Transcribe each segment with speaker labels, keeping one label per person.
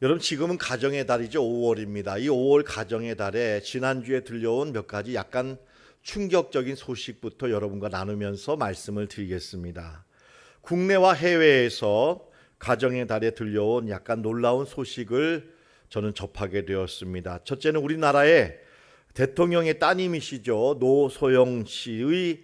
Speaker 1: 여러분, 지금은 가정의 달이죠. 5월입니다. 이 5월 가정의 달에 지난주에 들려온 몇 가지 약간 충격적인 소식부터 여러분과 나누면서 말씀을 드리겠습니다. 국내와 해외에서 가정의 달에 들려온 약간 놀라운 소식을 저는 접하게 되었습니다. 첫째는 우리나라의 대통령의 따님이시죠. 노소영 씨의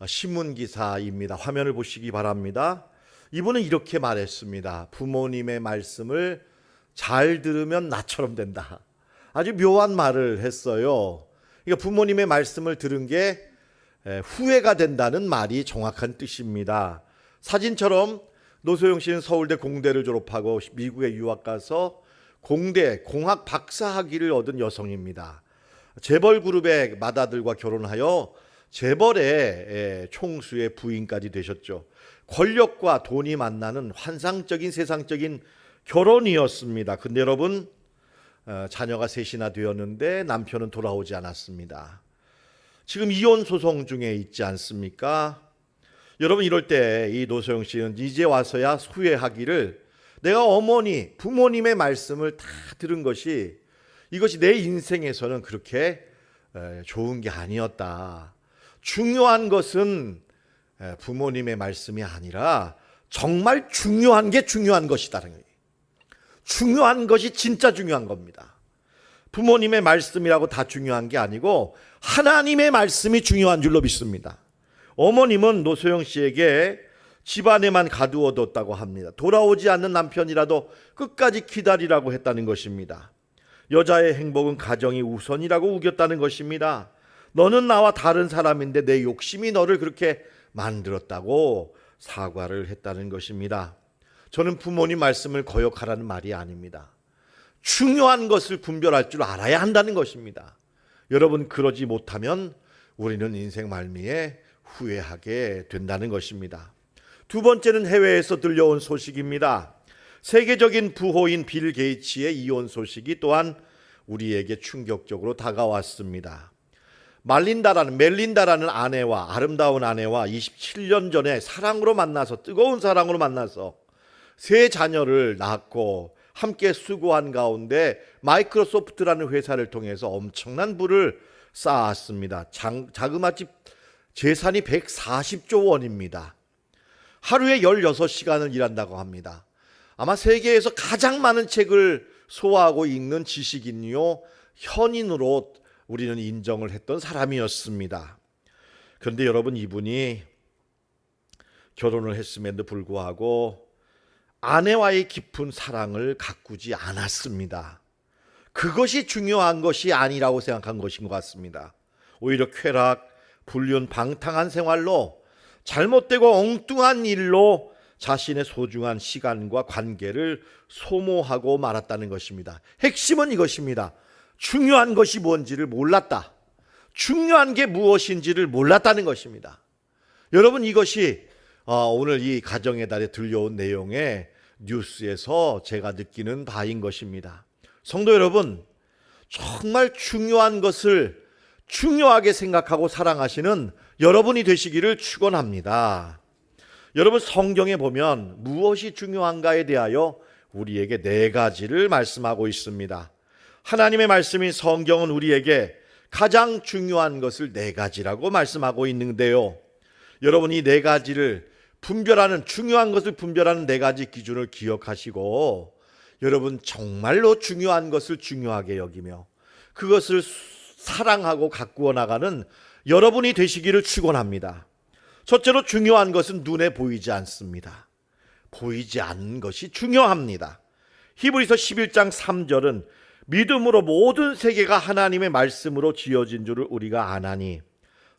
Speaker 1: 신문기사입니다. 화면을 보시기 바랍니다. 이분은 이렇게 말했습니다. 부모님의 말씀을 잘 들으면 나처럼 된다. 아주 묘한 말을 했어요. 그러니까 부모님의 말씀을 들은 게 후회가 된다는 말이 정확한 뜻입니다. 사진처럼 노소영 씨는 서울대 공대를 졸업하고 미국에 유학 가서 공대 공학 박사학위를 얻은 여성입니다. 재벌 그룹의 맏아들과 결혼하여 재벌의 총수의 부인까지 되셨죠. 권력과 돈이 만나는 환상적인 세상적인 결혼이었습니다. 근데 여러분, 자녀가 셋이나 되었는데 남편은 돌아오지 않았습니다. 지금 이혼 소송 중에 있지 않습니까? 여러분, 이럴 때 이 노소영 씨는 이제 와서야 후회하기를, 내가 어머니, 부모님의 말씀을 다 들은 것이 이것이 내 인생에서는 그렇게 좋은 게 아니었다. 중요한 것은 부모님의 말씀이 아니라 정말 중요한 게 중요한 것이다는 거예요. 중요한 것이 진짜 중요한 겁니다. 부모님의 말씀이라고 다 중요한 게 아니고 하나님의 말씀이 중요한 줄로 믿습니다. 어머님은 노소영 씨에게 집안에만 가두어뒀다고 합니다. 돌아오지 않는 남편이라도 끝까지 기다리라고 했다는 것입니다. 여자의 행복은 가정이 우선이라고 우겼다는 것입니다. 너는 나와 다른 사람인데 내 욕심이 너를 그렇게 만들었다고 사과를 했다는 것입니다. 저는 부모님 말씀을 거역하라는 말이 아닙니다. 중요한 것을 분별할 줄 알아야 한다는 것입니다. 여러분, 그러지 못하면 우리는 인생 말미에 후회하게 된다는 것입니다. 두 번째는 해외에서 들려온 소식입니다. 세계적인 부호인 빌 게이츠의 이혼 소식이 또한 우리에게 충격적으로 다가왔습니다. 멜린다라는 아내와, 아름다운 아내와 27년 전에 뜨거운 사랑으로 만나서 세 자녀를 낳고 함께 수고한 가운데 마이크로소프트라는 회사를 통해서 엄청난 부를 쌓았습니다. 자그마치 재산이 140조 원입니다. 하루에 16시간을 일한다고 합니다. 아마 세계에서 가장 많은 책을 소화하고 읽는 지식인이요, 현인으로 우리는 인정을 했던 사람이었습니다. 그런데 여러분, 이분이 결혼을 했음에도 불구하고 아내와의 깊은 사랑을 가꾸지 않았습니다. 그것이 중요한 것이 아니라고 생각한 것인 것 같습니다. 오히려 쾌락, 불륜, 방탕한 생활로, 잘못되고 엉뚱한 일로 자신의 소중한 시간과 관계를 소모하고 말았다는 것입니다. 핵심은 이것입니다. 중요한 것이 뭔지를 몰랐다. 중요한 게 무엇인지를 몰랐다는 것입니다. 여러분, 이것이 오늘 이 가정의 달에 들려온 내용의 뉴스에서 제가 느끼는 바인 것입니다. 성도 여러분, 정말 중요한 것을 중요하게 생각하고 사랑하시는 여러분이 되시기를 축원합니다. 여러분, 성경에 보면 무엇이 중요한가에 대하여 우리에게 4가지를 말씀하고 있습니다. 하나님의 말씀인 성경은 우리에게 가장 중요한 것을 4가지라고 말씀하고 있는데요. 여러분, 이 4가지를 중요한 것을 분별하는 4가지 기준을 기억하시고, 여러분, 정말로 중요한 것을 중요하게 여기며 그것을 사랑하고 가꾸어 나가는 여러분이 되시기를 축원합니다. 첫째로, 중요한 것은 눈에 보이지 않습니다. 보이지 않는 것이 중요합니다. 히브리서 11장 3절은 믿음으로 모든 세계가 하나님의 말씀으로 지어진 줄을 우리가 아나니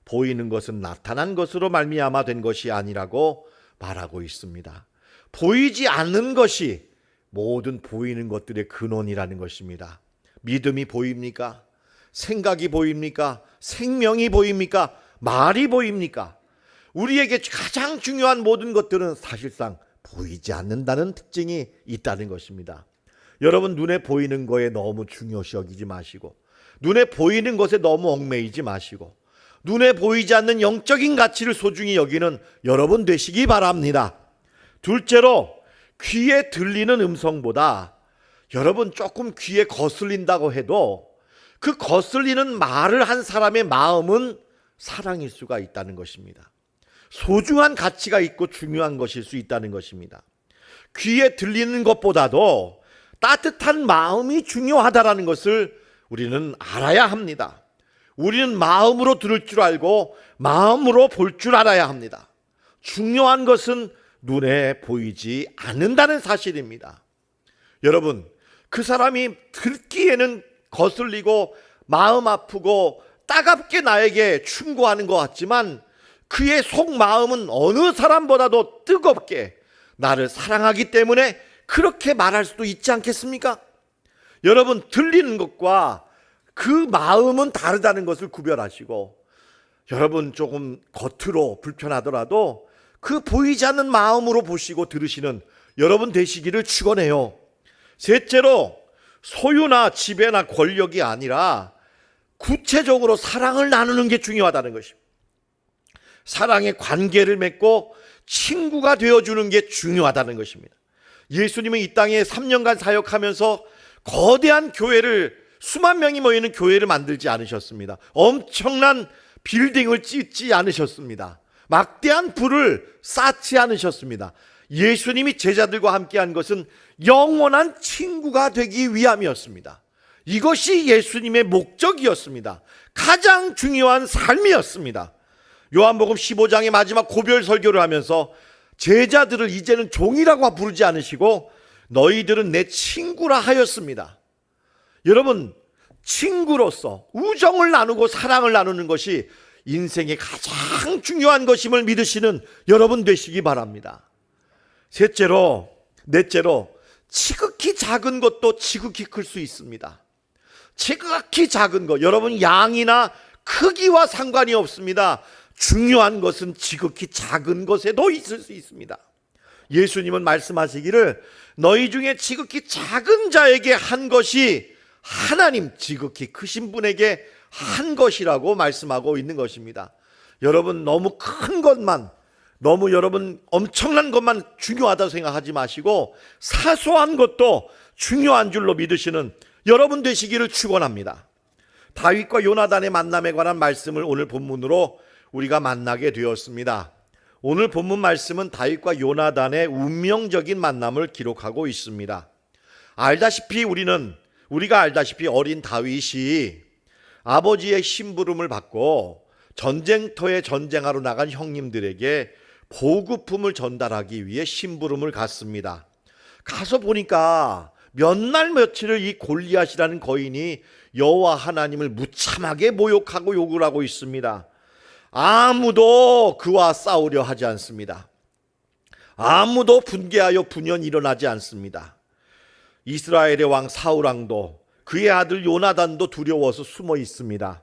Speaker 1: 보이는 것은 나타난 것으로 말미암아 된 것이 아니라고 말하고 있습니다. 보이지 않는 것이 모든 보이는 것들의 근원이라는 것입니다. 믿음이 보입니까? 생각이 보입니까? 생명이 보입니까? 말이 보입니까? 우리에게 가장 중요한 모든 것들은 사실상 보이지 않는다는 특징이 있다는 것입니다. 여러분, 눈에 보이는 거에 너무 중요시 여기지 마시고, 눈에 보이는 것에 너무 얽매이지 마시고, 눈에 보이지 않는 영적인 가치를 소중히 여기는 여러분 되시기 바랍니다. 둘째로, 귀에 들리는 음성보다 여러분, 조금 귀에 거슬린다고 해도 그 거슬리는 말을 한 사람의 마음은 사랑일 수가 있다는 것입니다. 소중한 가치가 있고 중요한 것일 수 있다는 것입니다. 귀에 들리는 것보다도 따뜻한 마음이 중요하다는 것을 우리는 알아야 합니다. 우리는 마음으로 들을 줄 알고 마음으로 볼 줄 알아야 합니다. 중요한 것은 눈에 보이지 않는다는 사실입니다. 여러분, 그 사람이 듣기에는 거슬리고 마음 아프고 따갑게 나에게 충고하는 것 같지만 그의 속마음은 어느 사람보다도 뜨겁게 나를 사랑하기 때문에 그렇게 말할 수도 있지 않겠습니까? 여러분, 들리는 것과 그 마음은 다르다는 것을 구별하시고, 여러분 조금 겉으로 불편하더라도 그 보이지 않는 마음으로 보시고 들으시는 여러분 되시기를 축원해요. 셋째로, 소유나 지배나 권력이 아니라 구체적으로 사랑을 나누는 게 중요하다는 것입니다. 사랑의 관계를 맺고 친구가 되어주는 게 중요하다는 것입니다. 예수님은 이 땅에 3년간 사역하면서 거대한 교회를, 수만 명이 모이는 교회를 만들지 않으셨습니다. 엄청난 빌딩을 짓지 않으셨습니다. 막대한 부를 쌓지 않으셨습니다. 예수님이 제자들과 함께한 것은 영원한 친구가 되기 위함이었습니다. 이것이 예수님의 목적이었습니다. 가장 중요한 삶이었습니다. 요한복음 15장의 마지막 고별 설교를 하면서 제자들을 이제는 종이라고 부르지 않으시고 너희들은 내 친구라 하였습니다. 여러분, 친구로서 우정을 나누고 사랑을 나누는 것이 인생의 가장 중요한 것임을 믿으시는 여러분 되시기 바랍니다. 넷째로, 지극히 작은 것도 지극히 클 수 있습니다. 지극히 작은 것, 여러분 양이나 크기와 상관이 없습니다. 중요한 것은 지극히 작은 것에도 있을 수 있습니다. 예수님은 말씀하시기를 너희 중에 지극히 작은 자에게 한 것이 하나님 지극히 크신 분에게 한 것이라고 말씀하고 있는 것입니다. 여러분, 너무 큰 것만, 너무 여러분 엄청난 것만 중요하다고 생각하지 마시고 사소한 것도 중요한 줄로 믿으시는 여러분 되시기를 축원합니다. 다윗과 요나단의 만남에 관한 말씀을 오늘 본문으로 우리가 만나게 되었습니다. 오늘 본문 말씀은 다윗과 요나단의 운명적인 만남을 기록하고 있습니다. 우리가 알다시피 어린 다윗이 아버지의 심부름을 받고 전쟁터에 전쟁하러 나간 형님들에게 보급품을 전달하기 위해 심부름을 갔습니다. 가서 보니까 몇 날 며칠을 이 골리앗이라는 거인이 여호와 하나님을 무참하게 모욕하고 욕을 하고 있습니다. 아무도 그와 싸우려 하지 않습니다. 아무도 분개하여 분연이 일어나지 않습니다. 이스라엘의 왕 사울왕도 그의 아들 요나단도 두려워서 숨어 있습니다.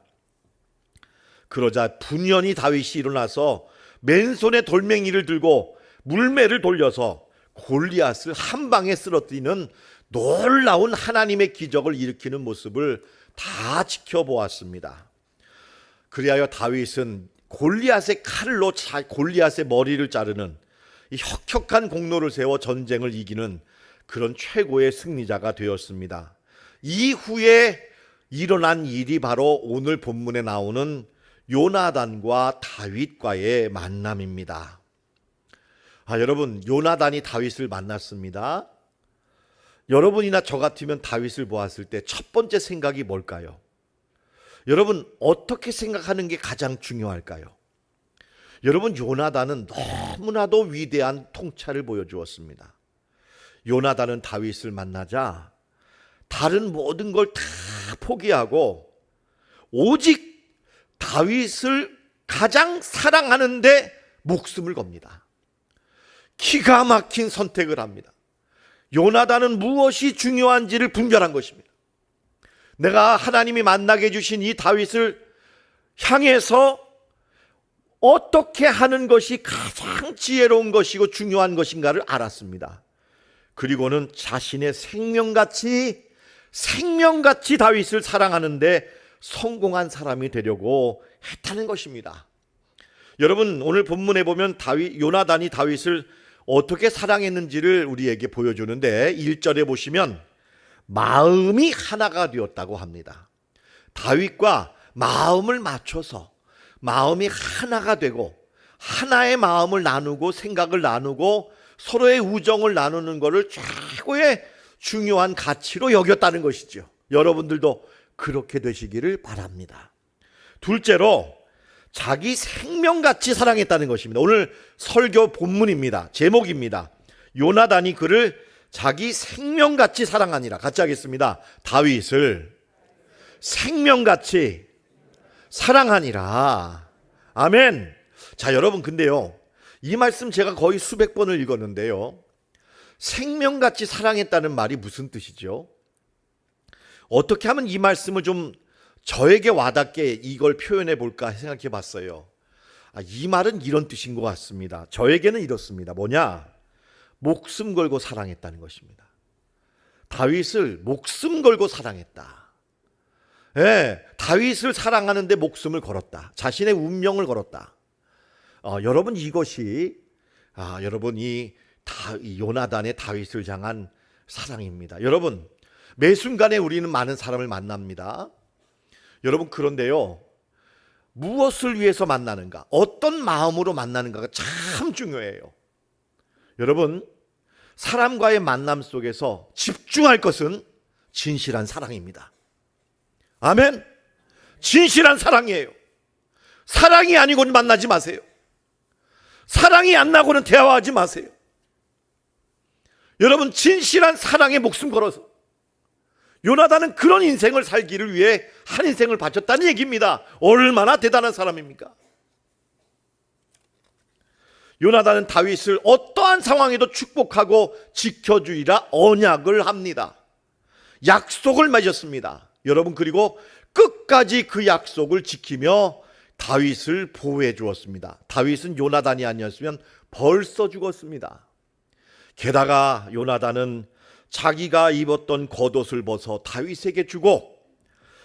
Speaker 1: 그러자 분연히 다윗이 일어나서 맨손에 돌멩이를 들고 물매를 돌려서 골리앗을 한 방에 쓰러뜨리는 놀라운 하나님의 기적을 일으키는 모습을 다 지켜보았습니다. 그리하여 다윗은 골리앗의 칼로 골리앗의 머리를 자르는 이 혁혁한 공로를 세워 전쟁을 이기는 그런 최고의 승리자가 되었습니다. 이후에 일어난 일이 바로 오늘 본문에 나오는 요나단과 다윗과의 만남입니다. 여러분, 요나단이 다윗을 만났습니다. 여러분이나 저 같으면 다윗을 보았을 때 첫 번째 생각이 뭘까요? 여러분, 어떻게 생각하는 게 가장 중요할까요? 여러분, 요나단은 너무나도 위대한 통찰을 보여주었습니다. 요나단은 다윗을 만나자 다른 모든 걸 다 포기하고 오직 다윗을 가장 사랑하는데 목숨을 겁니다. 기가 막힌 선택을 합니다. 요나단은 무엇이 중요한지를 분별한 것입니다. 내가 하나님이 만나게 해주신 이 다윗을 향해서 어떻게 하는 것이 가장 지혜로운 것이고 중요한 것인가를 알았습니다. 그리고는 자신의 생명같이 다윗을 사랑하는데 성공한 사람이 되려고 했다는 것입니다. 여러분, 오늘 본문에 보면 요나단이 다윗을 어떻게 사랑했는지를 우리에게 보여주는데 1절에 보시면 마음이 하나가 되었다고 합니다. 다윗과 마음을 맞춰서 마음이 하나가 되고 하나의 마음을 나누고 생각을 나누고 서로의 우정을 나누는 것을 최고의 중요한 가치로 여겼다는 것이죠. 여러분들도 그렇게 되시기를 바랍니다. 둘째로 자기 생명같이 사랑했다는 것입니다. 오늘 설교 본문입니다. 제목입니다. 요나단이 그를 자기 생명같이 사랑하니라. 같이 하겠습니다. 다윗을 생명같이 사랑하니라. 아멘. 자, 여러분, 근데요, 이 말씀 제가 거의 수백 번을 읽었는데요, 생명같이 사랑했다는 말이 무슨 뜻이죠? 어떻게 하면 이 말씀을 좀 저에게 와닿게 이걸 표현해 볼까 생각해 봤어요. 이 말은 이런 뜻인 것 같습니다. 저에게는 이렇습니다. 뭐냐? 목숨 걸고 사랑했다는 것입니다. 다윗을 목숨 걸고 사랑했다. 예, 다윗을 사랑하는데 목숨을 걸었다. 자신의 운명을 걸었다. 여러분, 이것이 여러분 이 요나단의 다윗을 향한 사랑입니다. 여러분, 매 순간에 우리는 많은 사람을 만납니다. 여러분, 그런데요, 무엇을 위해서 만나는가, 어떤 마음으로 만나는가가 참 중요해요. 여러분, 사람과의 만남 속에서 집중할 것은 진실한 사랑입니다. 아멘. 진실한 사랑이에요. 사랑이 아니고는 만나지 마세요. 사랑이 안 나고는 대화하지 마세요. 여러분, 진실한 사랑에 목숨 걸어서 요나단은 그런 인생을 살기를 위해 한 인생을 바쳤다는 얘기입니다. 얼마나 대단한 사람입니까? 요나단은 다윗을 어떠한 상황에도 축복하고 지켜주리라 언약을 합니다. 약속을 맺었습니다. 여러분, 그리고 끝까지 그 약속을 지키며 다윗을 보호해 주었습니다. 다윗은 요나단이 아니었으면 벌써 죽었습니다. 게다가 요나단은 자기가 입었던 겉옷을 벗어 다윗에게 주고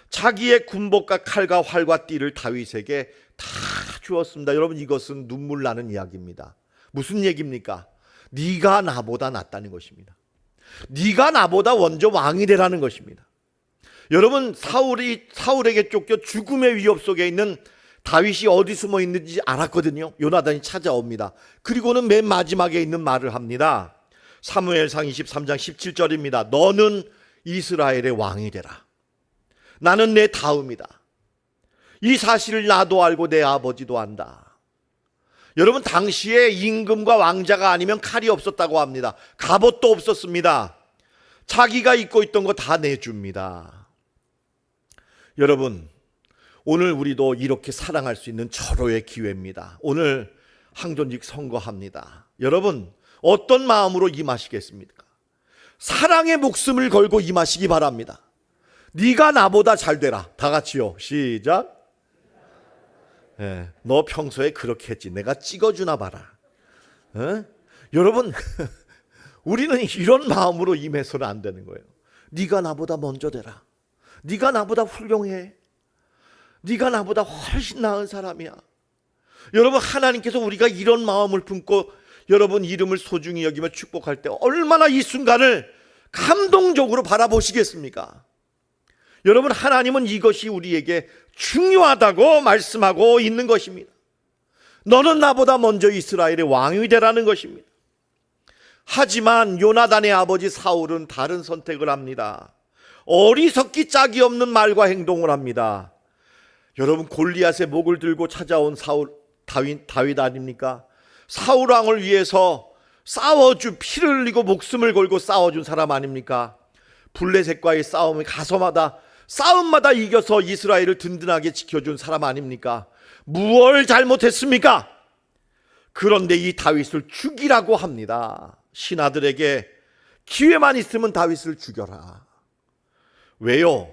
Speaker 1: 자기의 군복과 칼과 활과 띠를 다윗에게 다 주었습니다. 여러분, 이것은 눈물 나는 이야기입니다. 무슨 얘기입니까? 네가 나보다 낫다는 것입니다. 네가 나보다 먼저 왕이 되라는 것입니다. 여러분, 사울에게 쫓겨 죽음의 위협 속에 있는 다윗이 어디 숨어 있는지 알았거든요. 요나단이 찾아옵니다. 그리고는 맨 마지막에 있는 말을 합니다. 사무엘상 23장 17절입니다. 너는 이스라엘의 왕이 되라. 나는 내 다음이다. 이 사실을 나도 알고 내 아버지도 안다. 여러분, 당시에 임금과 왕자가 아니면 칼이 없었다고 합니다. 갑옷도 없었습니다. 자기가 입고 있던 거 다 내줍니다. 여러분, 오늘 우리도 이렇게 사랑할 수 있는 절호의 기회입니다. 오늘 항존직 선거합니다. 여러분, 어떤 마음으로 임하시겠습니까? 사랑의 목숨을 걸고 임하시기 바랍니다. 네가 나보다 잘 되라. 다 같이요. 시작. 너 평소에 그렇게 했지. 내가 찍어주나 봐라. 여러분, 우리는 이런 마음으로 임해서는 안 되는 거예요. 네가 나보다 먼저 되라. 네가 나보다 훌륭해. 네가 나보다 훨씬 나은 사람이야. 여러분, 하나님께서 우리가 이런 마음을 품고 여러분 이름을 소중히 여기며 축복할 때 얼마나 이 순간을 감동적으로 바라보시겠습니까? 여러분, 하나님은 이것이 우리에게 중요하다고 말씀하고 있는 것입니다. 너는 나보다 먼저 이스라엘의 왕이 되라는 것입니다. 하지만 요나단의 아버지 사울은 다른 선택을 합니다. 어리석기 짝이 없는 말과 행동을 합니다. 여러분, 골리앗의 목을 들고 찾아온 다윗 아닙니까? 사울 왕을 위해서 피를 흘리고 목숨을 걸고 싸워준 사람 아닙니까? 블레셋과의 싸움마다 이겨서 이스라엘을 든든하게 지켜준 사람 아닙니까? 무엇을 잘못했습니까? 그런데 이 다윗을 죽이라고 합니다. 신하들에게 기회만 있으면 다윗을 죽여라. 왜요?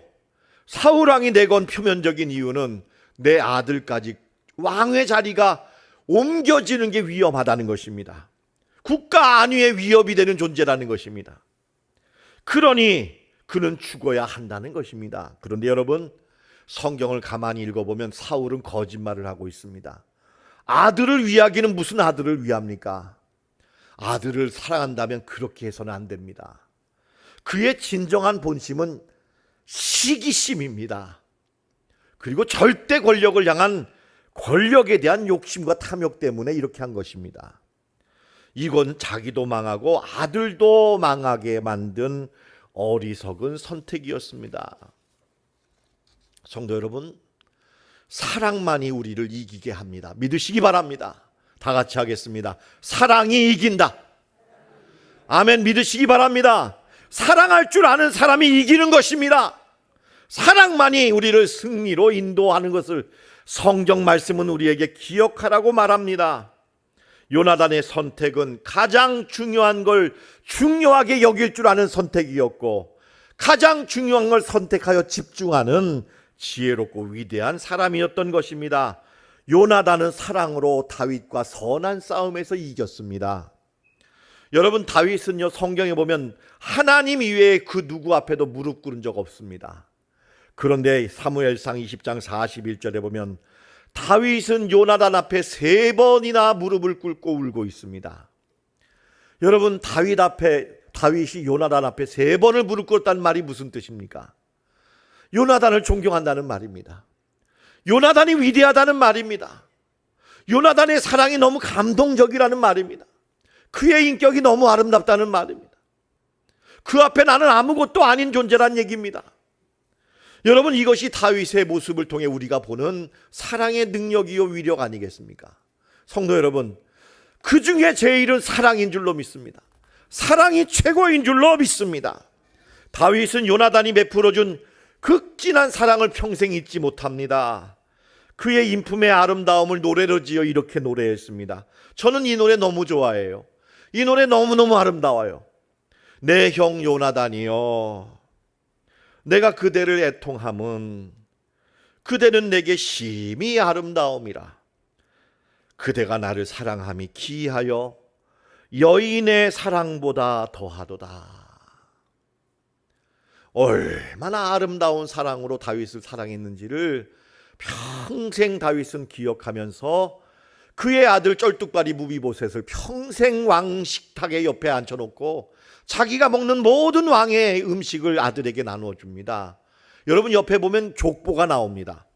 Speaker 1: 사울왕이 내건 표면적인 이유는 내 아들까지 왕의 자리가 옮겨지는 게 위험하다는 것입니다. 국가 안위에 위협이 되는 존재라는 것입니다. 그러니 그는 죽어야 한다는 것입니다. 그런데 여러분, 성경을 가만히 읽어보면 사울은 거짓말을 하고 있습니다. 아들을 위하기는 무슨 아들을 위합니까? 아들을 사랑한다면 그렇게 해서는 안 됩니다. 그의 진정한 본심은 시기심입니다. 그리고 절대 권력을 향한 권력에 대한 욕심과 탐욕 때문에 이렇게 한 것입니다. 이건 자기도 망하고 아들도 망하게 만든 어리석은 선택이었습니다. 성도 여러분, 사랑만이 우리를 이기게 합니다. 믿으시기 바랍니다. 다 같이 하겠습니다. 사랑이 이긴다. 아멘. 믿으시기 바랍니다. 사랑할 줄 아는 사람이 이기는 것입니다. 사랑만이 우리를 승리로 인도하는 것을 성경 말씀은 우리에게 기억하라고 말합니다. 요나단의 선택은 가장 중요한 걸 중요하게 여길 줄 아는 선택이었고, 가장 중요한 걸 선택하여 집중하는 지혜롭고 위대한 사람이었던 것입니다. 요나단은 사랑으로 다윗과 선한 싸움에서 이겼습니다. 여러분, 다윗은요, 성경에 보면 하나님 이외에 그 누구 앞에도 무릎 꿇은 적 없습니다. 그런데 사무엘상 20장 41절에 보면 다윗은 요나단 앞에 3번이나 무릎을 꿇고 울고 있습니다. 여러분, 다윗이 요나단 앞에 3번을 무릎 꿇었다는 말이 무슨 뜻입니까? 요나단을 존경한다는 말입니다. 요나단이 위대하다는 말입니다. 요나단의 사랑이 너무 감동적이라는 말입니다. 그의 인격이 너무 아름답다는 말입니다. 그 앞에 나는 아무것도 아닌 존재란 얘기입니다. 여러분, 이것이 다윗의 모습을 통해 우리가 보는 사랑의 능력이요 위력 아니겠습니까? 성도 여러분, 그 중에 제일은 사랑인 줄로 믿습니다. 사랑이 최고인 줄로 믿습니다. 다윗은 요나단이 베풀어준 극진한 사랑을 평생 잊지 못합니다. 그의 인품의 아름다움을 노래로 지어 이렇게 노래했습니다. 저는 이 노래 너무 좋아해요. 이 노래 너무너무 아름다워요. 내 형 요나단이여, 내가 그대를 애통함은 그대는 내게 심히 아름다움이라. 그대가 나를 사랑함이 기이하여 여인의 사랑보다 더하도다. 얼마나 아름다운 사랑으로 다윗을 사랑했는지를 평생 다윗은 기억하면서 그의 아들 쩔뚝발이 무비보셋을 평생 왕 식탁의 옆에 앉혀놓고 자기가 먹는 모든 왕의 음식을 아들에게 나누어 줍니다. 여러분, 옆에 보면 족보가 나옵니다.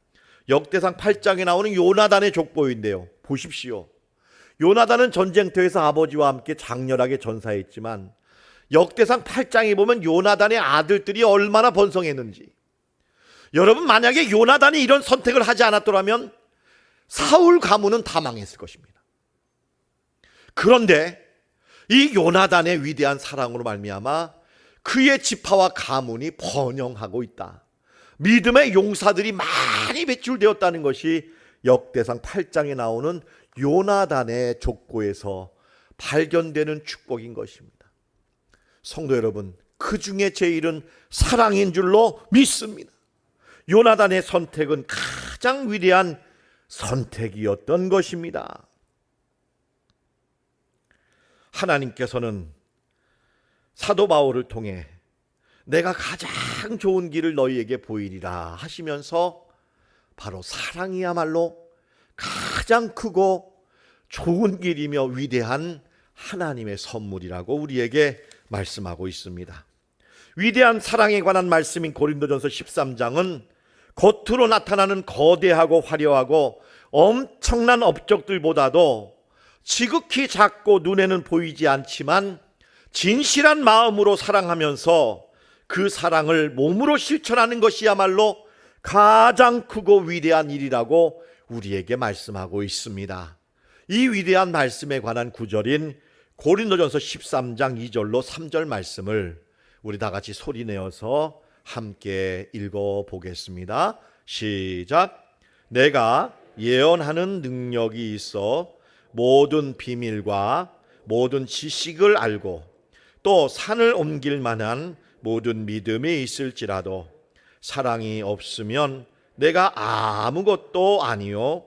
Speaker 1: 역대상 8장에 나오는 요나단의 족보인데요, 보십시오. 요나단은 전쟁터에서 아버지와 함께 장렬하게 전사했지만 역대상 8장에 보면 요나단의 아들들이 얼마나 번성했는지. 여러분, 만약에 요나단이 이런 선택을 하지 않았더라면 사울 가문은 다 망했을 것입니다. 그런데 이 요나단의 위대한 사랑으로 말미암아 그의 지파와 가문이 번영하고 있다. 믿음의 용사들이 많이 배출되었다는 것이 역대상 8장에 나오는 요나단의 족보에서 발견되는 축복인 것입니다. 성도 여러분, 그 중에 제일은 사랑인 줄로 믿습니다. 요나단의 선택은 가장 위대한 선택이었던 것입니다. 하나님께서는 사도 바울을 통해 내가 가장 좋은 길을 너희에게 보이리라 하시면서 바로 사랑이야말로 가장 크고 좋은 길이며 위대한 하나님의 선물이라고 우리에게 말씀하고 있습니다. 위대한 사랑에 관한 말씀인 고린도전서 13장은 겉으로 나타나는 거대하고 화려하고 엄청난 업적들보다도 지극히 작고 눈에는 보이지 않지만 진실한 마음으로 사랑하면서 그 사랑을 몸으로 실천하는 것이야말로 가장 크고 위대한 일이라고 우리에게 말씀하고 있습니다. 이 위대한 말씀에 관한 구절인 고린도전서 13장 2절로 3절 말씀을 우리 다 같이 소리내어서 함께 읽어보겠습니다. 시작. 내가 예언하는 능력이 있어 모든 비밀과 모든 지식을 알고 또 산을 옮길 만한 모든 믿음이 있을지라도 사랑이 없으면 내가 아무것도 아니요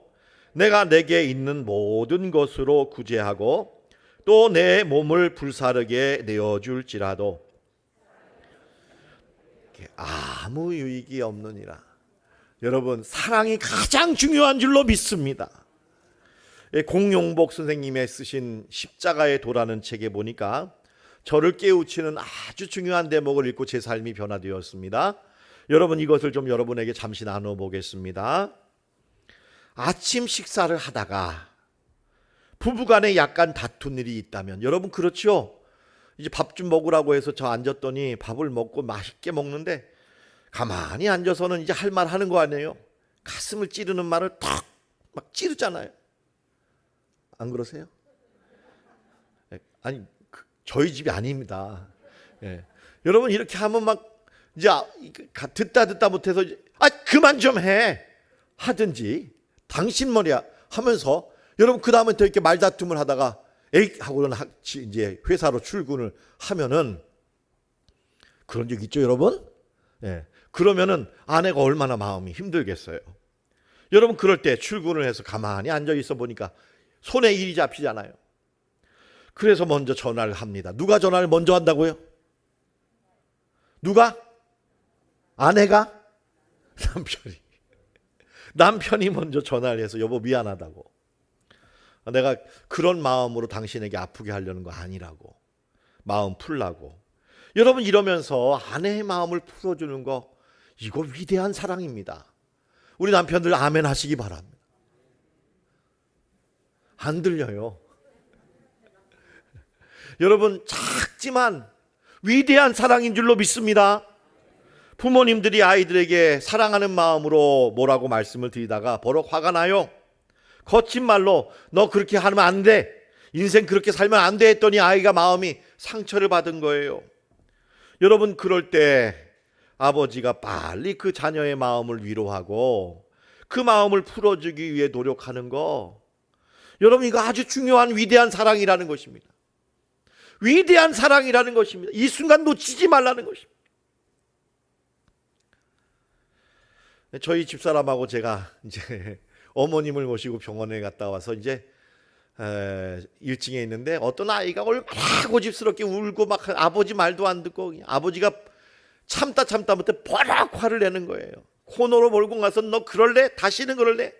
Speaker 1: 내가 내게 있는 모든 것으로 구제하고 또 내 몸을 불사르게 내어줄지라도 아무 유익이 없느니라. 여러분, 사랑이 가장 중요한 줄로 믿습니다. 공용복 선생님의 쓰신 십자가의 도라는 책에 보니까 저를 깨우치는 아주 중요한 대목을 읽고 제 삶이 변화되었습니다. 여러분, 이것을 좀 여러분에게 잠시 나눠보겠습니다. 아침 식사를 하다가 부부간에 약간 다툰 일이 있다면, 여러분 그렇죠? 이제 밥 좀 먹으라고 해서 저 앉았더니 밥을 먹고 맛있게 먹는데 가만히 앉아서는 이제 할 말 하는 거 아니에요? 가슴을 찌르는 말을 탁 막 찌르잖아요. 안 그러세요? 아니, 저희 집이 아닙니다. 예. 여러분 이렇게 하면 막 이제 듣다 못해서 그만 좀 해 하든지, 당신 머리야 하면서, 여러분 그 다음에 또 이렇게 말다툼을 하다가 에이 하고는 이제 회사로 출근을 하면은, 그런 적 있죠 여러분? 예. 그러면은 아내가 얼마나 마음이 힘들겠어요. 여러분 그럴 때 출근을 해서 가만히 앉아 있어 보니까 손에 일이 잡히잖아요. 그래서 먼저 전화를 합니다. 누가 전화를 먼저 한다고요? 누가? 아내가? 남편이 먼저 전화를 해서 여보 미안하다고, 내가 그런 마음으로 당신에게 아프게 하려는 거 아니라고, 마음 풀라고. 여러분 이러면서 아내의 마음을 풀어주는 거, 이거 위대한 사랑입니다. 우리 남편들 아멘 하시기 바랍니다. 안 들려요. 여러분 작지만 위대한 사랑인 줄로 믿습니다. 부모님들이 아이들에게 사랑하는 마음으로 뭐라고 말씀을 드리다가 버럭 화가 나요. 거친 말로 너 그렇게 하면 안 돼, 인생 그렇게 살면 안 돼 했더니 아이가 마음이 상처를 받은 거예요. 여러분 그럴 때 아버지가 빨리 그 자녀의 마음을 위로하고 그 마음을 풀어주기 위해 노력하는 거, 여러분 이거 아주 중요한 위대한 사랑이라는 것입니다. 위대한 사랑이라는 것입니다. 이 순간 놓치지 말라는 것입니다. 저희 집사람하고 제가 이제 어머님을 모시고 병원에 갔다 와서 이제 1층에 있는데 어떤 아이가 얼마나 고집스럽게 울고 막 아버지 말도 안 듣고, 아버지가 참다 못해 버럭 화를 내는 거예요. 코너로 몰고 가서 너 그럴래? 다시는 그럴래?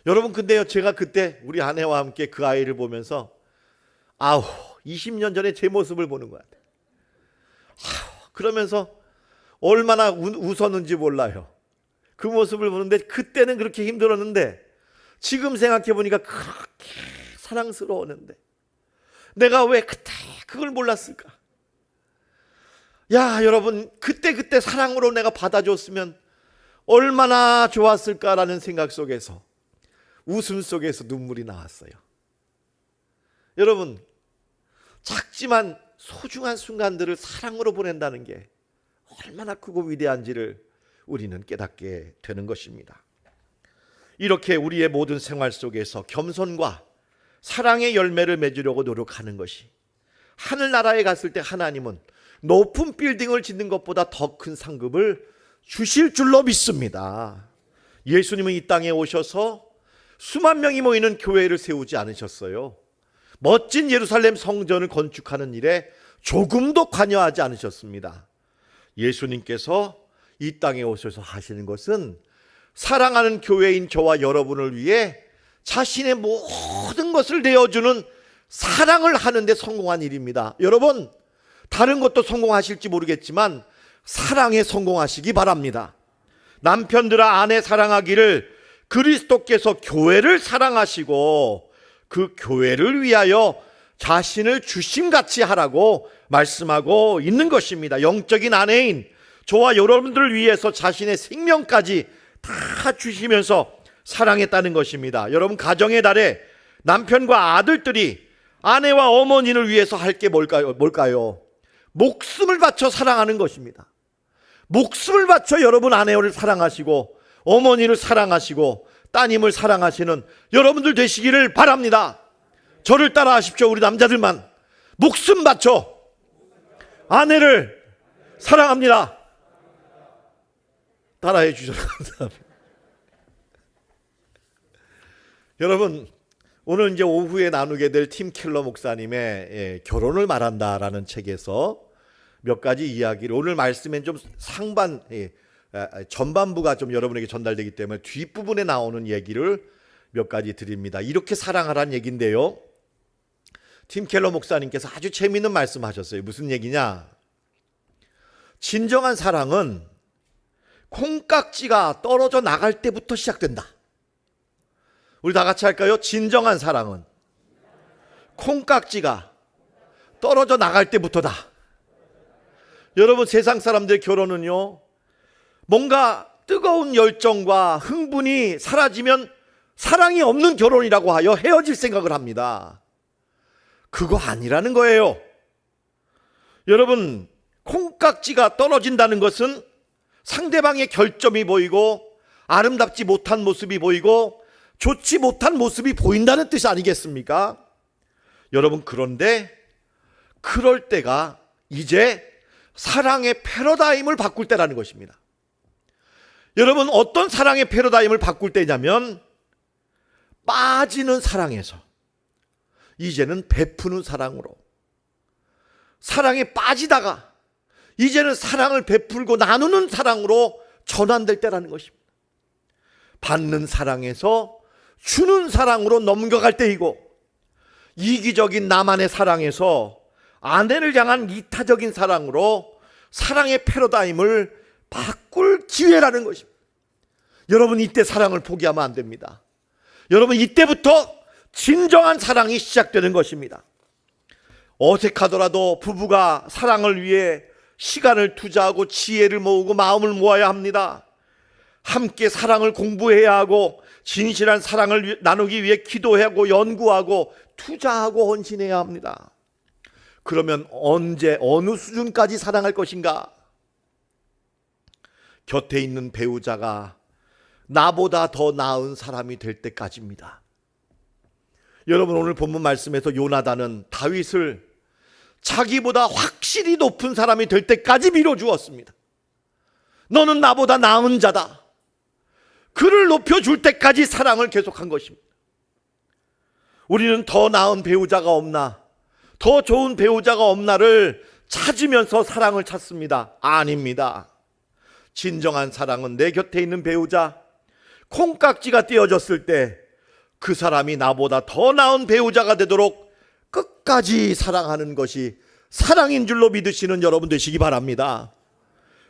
Speaker 1: 여러분 근데요, 제가 그때 우리 아내와 함께 그 아이를 보면서 20년 전에 제 모습을 보는 것 같아요. 그러면서 얼마나 웃었는지 몰라요. 그 모습을 보는데 그때는 그렇게 힘들었는데 지금 생각해 보니까 그렇게 사랑스러웠는데 내가 왜 그때 그걸 몰랐을까? 야, 여러분 그때 사랑으로 내가 받아줬으면 얼마나 좋았을까라는 생각 속에서, 웃음 속에서 눈물이 나왔어요. 여러분 작지만 소중한 순간들을 사랑으로 보낸다는 게 얼마나 크고 위대한지를 우리는 깨닫게 되는 것입니다. 이렇게 우리의 모든 생활 속에서 겸손과 사랑의 열매를 맺으려고 노력하는 것이, 하늘나라에 갔을 때 하나님은 높은 빌딩을 짓는 것보다 더 큰 상급을 주실 줄로 믿습니다. 예수님은 이 땅에 오셔서 수만 명이 모이는 교회를 세우지 않으셨어요. 멋진 예루살렘 성전을 건축하는 일에 조금도 관여하지 않으셨습니다. 예수님께서 이 땅에 오셔서 하시는 것은 사랑하는 교회인 저와 여러분을 위해 자신의 모든 것을 내어주는 사랑을 하는 데 성공한 일입니다. 여러분 다른 것도 성공하실지 모르겠지만 사랑에 성공하시기 바랍니다. 남편들아 아내 사랑하기를 그리스도께서 교회를 사랑하시고 그 교회를 위하여 자신을 주심같이 하라고 말씀하고 있는 것입니다. 영적인 아내인 저와 여러분들을 위해서 자신의 생명까지 다 주시면서 사랑했다는 것입니다. 여러분 가정의 달에 남편과 아들들이 아내와 어머니를 위해서 할 게 뭘까요? 목숨을 바쳐 사랑하는 것입니다. 목숨을 바쳐 여러분 아내를 사랑하시고 어머니를 사랑하시고 따님을 사랑하시는 여러분들 되시기를 바랍니다. 저를 따라하십시오. 우리 남자들만 목숨 바쳐 아내를 사랑합니다. 따라해 주셔서 감사합니다. 여러분 오늘 이제 오후에 나누게 될 팀 켈러 목사님의 결혼을 말한다라는 책에서 몇 가지 이야기를, 오늘 말씀엔 좀 전반부가 좀 여러분에게 전달되기 때문에 뒷부분에 나오는 얘기를 몇 가지 드립니다. 이렇게 사랑하라는 얘기인데요. 팀 켈러 목사님께서 아주 재미있는 말씀하셨어요. 무슨 얘기냐? 진정한 사랑은 콩깍지가 떨어져 나갈 때부터 시작된다. 우리 다 같이 할까요? 진정한 사랑은 콩깍지가 떨어져 나갈 때부터다. 여러분, 세상 사람들의 결혼은요, 뭔가 뜨거운 열정과 흥분이 사라지면 사랑이 없는 결혼이라고 하여 헤어질 생각을 합니다. 그거 아니라는 거예요. 여러분, 콩깍지가 떨어진다는 것은 상대방의 결점이 보이고 아름답지 못한 모습이 보이고 좋지 못한 모습이 보인다는 뜻이 아니겠습니까? 여러분, 그런데 그럴 때가 이제 사랑의 패러다임을 바꿀 때라는 것입니다. 여러분, 어떤 사랑의 패러다임을 바꿀 때냐면 빠지는 사랑에서 이제는 베푸는 사랑으로, 사랑에 빠지다가 이제는 사랑을 베풀고 나누는 사랑으로 전환될 때라는 것입니다. 받는 사랑에서 주는 사랑으로 넘겨갈 때이고, 이기적인 나만의 사랑에서 아내를 향한 이타적인 사랑으로 사랑의 패러다임을 바꿀 기회라는 것입니다. 여러분, 이때 사랑을 포기하면 안 됩니다. 여러분, 이때부터 진정한 사랑이 시작되는 것입니다. 어색하더라도 부부가 사랑을 위해 시간을 투자하고 지혜를 모으고 마음을 모아야 합니다. 함께 사랑을 공부해야 하고 진실한 사랑을 나누기 위해 기도하고 연구하고 투자하고 헌신해야 합니다. 그러면 언제 어느 수준까지 사랑할 것인가? 곁에 있는 배우자가 나보다 더 나은 사람이 될 때까지입니다. 여러분, 오늘 본문 말씀에서 요나단은 다윗을 자기보다 확실히 높은 사람이 될 때까지 밀어주었습니다. 너는 나보다 나은 자다. 그를 높여줄 때까지 사랑을 계속한 것입니다. 우리는 더 나은 배우자가 없나, 더 좋은 배우자가 없나를 찾으면서 사랑을 찾습니다. 아닙니다. 진정한 사랑은 내 곁에 있는 배우자, 콩깍지가 떼어졌을 때 그 사람이 나보다 더 나은 배우자가 되도록 끝까지 사랑하는 것이 사랑인 줄로 믿으시는 여러분 되시기 바랍니다.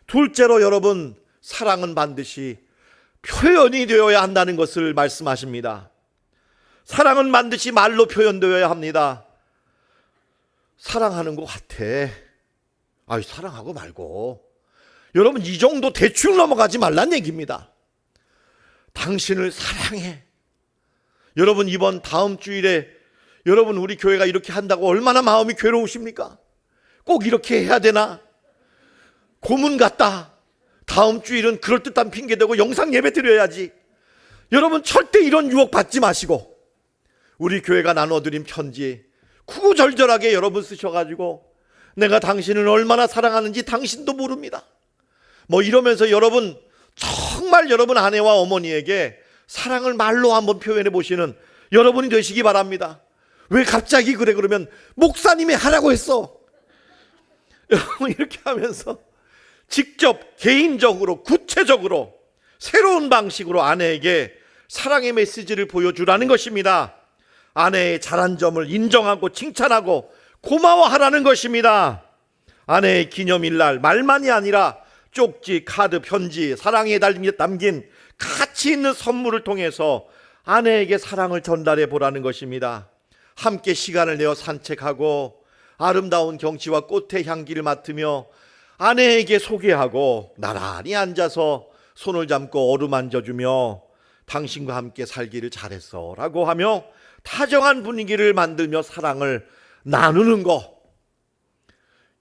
Speaker 1: 둘째로, 여러분, 사랑은 반드시 표현이 되어야 한다는 것을 말씀하십니다. 사랑은 반드시 말로 표현되어야 합니다. 사랑하는 것 같아. 사랑하고 말고. 여러분, 이 정도 대충 넘어가지 말란 얘기입니다. 당신을 사랑해. 여러분, 이번 다음 주일에 여러분, 우리 교회가 이렇게 한다고 얼마나 마음이 괴로우십니까? 꼭 이렇게 해야 되나? 고문 같다. 다음 주일은 그럴듯한 핑계대고 영상 예배 드려야지. 여러분, 절대 이런 유혹 받지 마시고, 우리 교회가 나눠드린 편지 구구절절하게 여러분 쓰셔가지고 내가 당신을 얼마나 사랑하는지 당신도 모릅니다. 이러면서 여러분, 정말 여러분 아내와 어머니에게 사랑을 말로 한번 표현해 보시는 여러분이 되시기 바랍니다. 왜 갑자기 그래? 그러면 목사님이 하라고 했어. 여러분, 이렇게 하면서 직접 개인적으로 구체적으로 새로운 방식으로 아내에게 사랑의 메시지를 보여주라는 것입니다. 아내의 잘한 점을 인정하고 칭찬하고 고마워하라는 것입니다. 아내의 기념일날 말만이 아니라 쪽지, 카드, 편지, 사랑에 담긴 가치 있는 선물을 통해서 아내에게 사랑을 전달해 보라는 것입니다. 함께 시간을 내어 산책하고 아름다운 경치와 꽃의 향기를 맡으며 아내에게 소개하고 나란히 앉아서 손을 잡고 어루만져주며 당신과 함께 살기를 잘했어 라고 하며 다정한 분위기를 만들며 사랑을 나누는 것.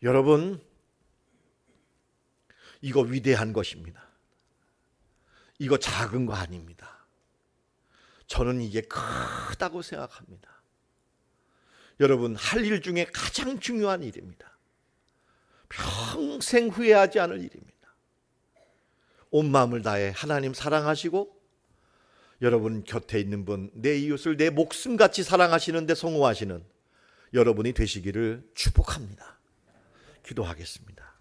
Speaker 1: 여러분, 이거 위대한 것입니다. 이거 작은 거 아닙니다. 저는 이게 크다고 생각합니다. 여러분, 할 일 중에 가장 중요한 일입니다. 평생 후회하지 않을 일입니다. 온 마음을 다해 하나님 사랑하시고 여러분 곁에 있는 분, 내 이웃을 내 목숨같이 사랑하시는데 성공하시는 여러분이 되시기를 축복합니다. 기도하겠습니다.